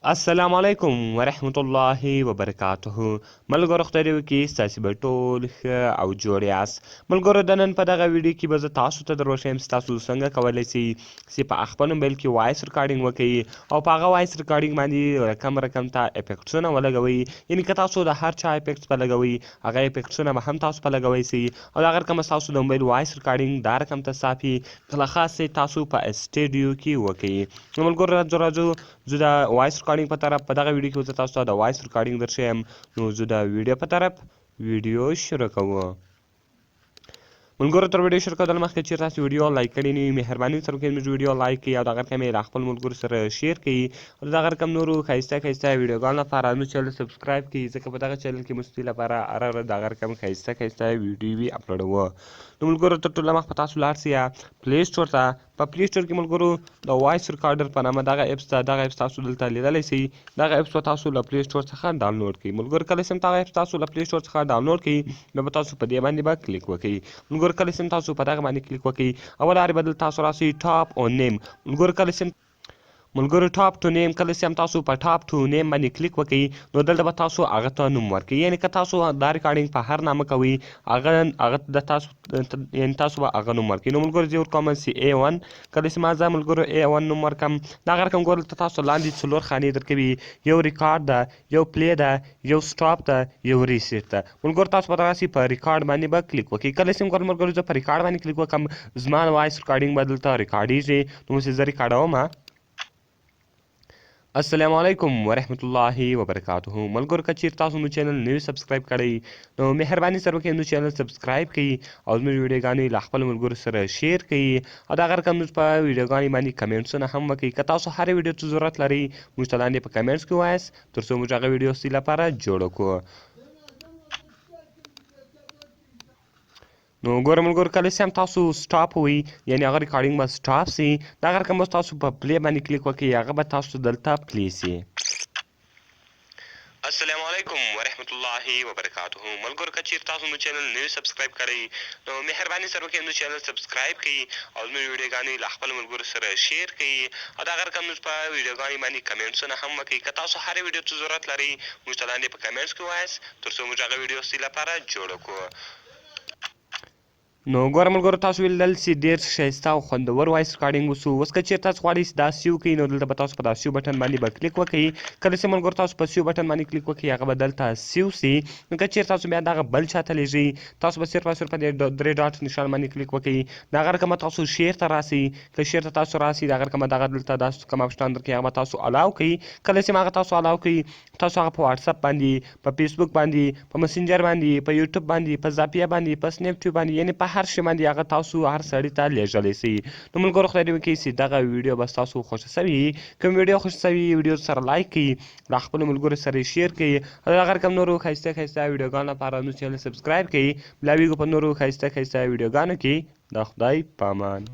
السلام علیکم ورحمت الله وبرکاته. ملګرو خدای دې وکړي ستاسې به ټول ښه او جوړ یاست. ملګرو د نن په دغه ویډیو کې به زه تاسو ته در وښیم چې تاسو څنګه کولی شئ چې په خپل موبایل کې وایس ریکارډینګ وکړئ او په هغه وایس ریکارډینګ باندې رقم ته افیکټسونه ولګوئ. یعنې که تاسو د هر چا افیکټس په لګوئ هغه افیکټسونه به هم تاسو په لګوئ شئ او د هغه رقم تاسو د موبایل وایس ریکارډینګ دا رقم ته صافي کله خاص تاسو په اسټوډیو کې وکړئ. نو ملګرو راځو زه د وایس ریکارډینګ په طرف په دغه ویډیو کې زه تاسو ته د وایس ریکارډینګ درښیم. نو زه د ویډیو په طرف ویډیو شروع کوم. ملګرو تر ویډیو شروع کېدل مخکې چېرې تاسو ویډیو لایک کړې نه وي مهرباني سره وکړئ زموږ ویډیو لایک کړئ او دغه رقم یې له خپل ملګرو سره شیر کړئ او دغه رقم نورو ښایسته ښایسته ویډیوګانو لپاره زموږ چینل سبسکرایب کړئ ځکه په دغه چینل کې موږ ستاسو لپاره هره ورځ دغه رقم ښایسته ښایسته ویډیوې اپلوډوو. نو ملګرو تر ټولو مخکې تاسو لاړ شئ پلی سټور ته. په پلی سټور کې ملګرو د وایس ریکارډر په نامه دغه اپس ته دغه اپس تاسو دلته لیدلی شئ. دغه اپس به تاسو له پلی سټور څخه ډاونلوډ کړئ. ملګرو کله چې دغه اپس تاسو له پلی سټور څخه ډاونلوډ کړئ نو به تاسو په دې باندې به کلیک وکړئ. ملګرو کله چې تاسو په دغه باندې کلیک وکړئ اول هر بدل تاسو راسئ ټاپ اون نیم. ملګرو کله چې ټاپ ټو نیم کله چې هم تاسو په ټاپ ټو نیم باندې کلیک وکړئ نو دلته به تاسو هغه ته نوم ورکړئ. یعنې که تاسو دا ریکارډینګ په هر نامه کوئ هغه د تاسو یعنې تاسو به هغه نوم ورکړئ. نو ملګرو زه ورکوم چې A1. کله چې ما زه ملګرو A1 نوم ورکړم دغه رقم ګورو دلته تاسو لاندې څلور خانې درکوي یو ریکارډ ده یو پلی ده یو سټاپ ده یو ریسیټ ده. ملګرو تاسو به دغسې په ریکارډ باندې به کلیک وکړئ. کله چې ملګرو زه په ریکارډ باندې کلیک وکړم زما وایس ریکارډینګ به دلته ریکارډېږي. نو اوس یې زه ریکارډوم. السلام علیکم ورحمت الله وبرکاته. ملګرو که چېرې تاسو مو چینل نه وي سبسکرایب کړی نو مهرباني سره وکړئ زموږ چینل سبسکرایب کړئ او زموږ ویډیوګانې له خپلو ملګرو سره شیر کړئ او دغه رقم زموږ په ویډیوګانې باندې کمنټسونه هم وکړئ. که تاسو هرې ویډیو ته ضرورت لرئ موږ ته لاندې په کمنټس کې ووایاست تر څو موږ هغه ویډیو ستاسو لپاره جوړه کړو. نو ګوره ملګرو کله چې هم تاسو سټاپ ووایئ یعنې هغه ریکارډینګ به سټاپ سي دغه رقم به تاسو په پلی باندې کلیک وکړئ هغه به تاسو دلته پلی سي. السلام علیکم ورحمت الله وبرکاته. ملګرو که چېرې تاسو مو چینل نه وي سبسکرایب کړی نو مهرباني سره وکړئ زموږ چینل سبسکرایب کړئ او زموږ ویډیوګانې له خپلو ملګرو سره شیر کړئ او دغه رقم زموږ په ویډیوګانې باندې کمنټسونه هم وکړئ. که تاسو هرې ویډیو ته ضرورت لرئ موږ ته لاندې په کمنټس کې ووایاست تر څو موږ هغه ویډیو ستاسو لپاره جوړه کړو. نو ګوره ملګرو تاسو ولیدل چې ډېر ښایسته او خوندور وایس ریکارډینګ وسو. اوس که چېرې تاسو غواړئ چې دا سیو کړئ نو دلته به تاسو په دا سیو بټن باندې به کلیک وکړئ. کله چې ملګرو تاسو په سیو بټن باندې کلیک وکړئ هغه به دلته سیو سي. نو که چېرې تاسو بیا دغه بل چا ته لیږئ تاسو به صرف او صرف په دې درې ډاټ نشان باندې کلیک وکړئ. د هغه رقم تاسو شیر ته راسئ. که شیر ته تاسو راسئ د هغه رقم دغه دلته دا کوم اپشن درکوي هغه به تاسو الاو کړئ. کله چې هغه تاسو الاو کړئ تاسو هغه په واتساپ باندې په فیسبوک باندې په مسنجر باندې په یوټیوب باندې په زاپیا باندې په سنیپ ټیوب باندې یعنې په هر شي باندې هغه تاسو هر سړي ته لیږلی شئ. نو ملګرو خدای دې وکړي چې دغه ویډیو به ستاسو خوښه سوې وي. کوم ویډیو خوښه سوې وي ویډیو سره لایک کړئ له خپلو ملګرو سره یې شیر کړئ او د هغه رقم نورو ښایسته ښایسته ویډیوګانو لپاره زموږ چینل سبسکرایب کړئ. بیا ویږو په نورو ښایسته ښایسته ویډیوګانو کې. د خدای په امان.